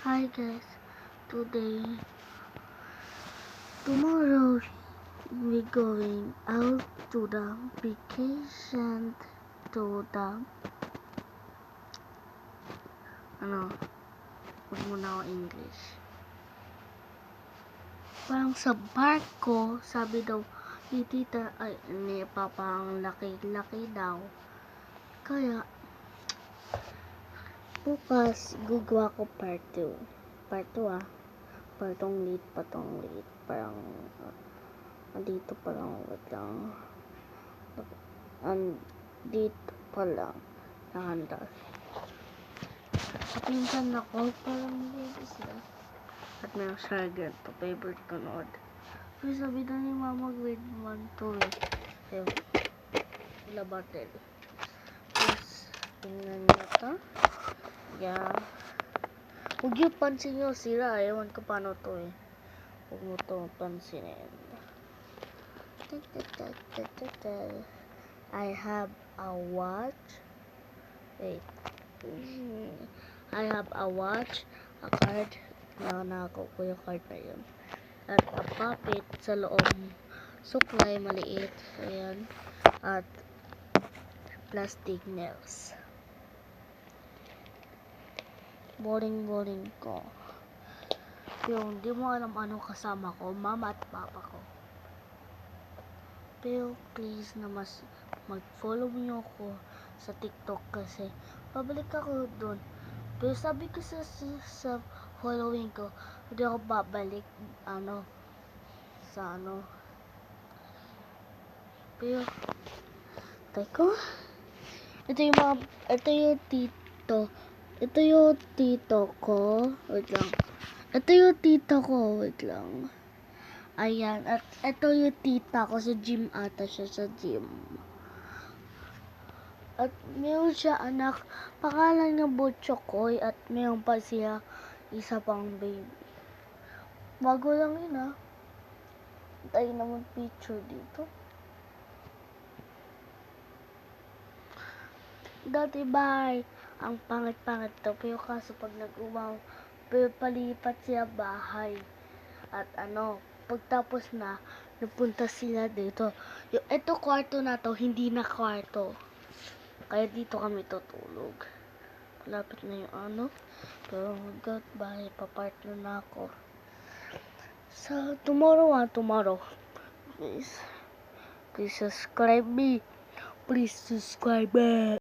Hi guys, tomorrow we're going out to the vacation to the wag muna ako English. Parang sa barko, sabi daw ni tita, ni papa ang laki-laki daw. Kaya, bukas gagawa ko part 2. Part 2 Patong lead. Parang, andito pa lang, wait lang. Andito pa lang. Nakahanda. Sa pinsan ako, parang baby sila. At mayroong siya ganito, favorite ko nood. Pero sabi na ni mama, grade 1 to eh. Ayun. Wala battle. Tapos, tingnan niya ito. Yeah. Huwag yung pansin nyo, sira. Ewan ko paano to eh. Huwag mo to pansinin. I have a watch. Wait. I have a watch, a card. Nakako ko yung card na yun. At a puppet sa loob. Suklay, maliit. Ayan. At plastic nails. Boring ko. Yung di mo alam anong kasama ko, mama at papa ko. Pero please na mag-follow niyo ako sa TikTok kasi pabalik ako doon. Pero sabi ko sa following ko, hindi ako babalik Pero teko, ito yung tito ko. Wait lang. Ito yung tito ko. Wait lang. Ayan. At ito yung tita ko. Sa gym ata siya. Sa gym. At mayroon siya anak. Pangalan niya Butchokoy. At mayroon pa siya isa pang baby. Bago lang yun Tayo naman picture dito. Dati bahay. Ang pangit-pangit to. Pero kaso pag nag-umaw, pero palipat siya bahay. At pagtapos na, napunta sila dito. Ito kwarto na to, hindi na kwarto. Kaya dito kami tutulog. Malapit na yung Pero goodbye, papartner na ako. So, tomorrow. Please subscribe me. Please subscribe me.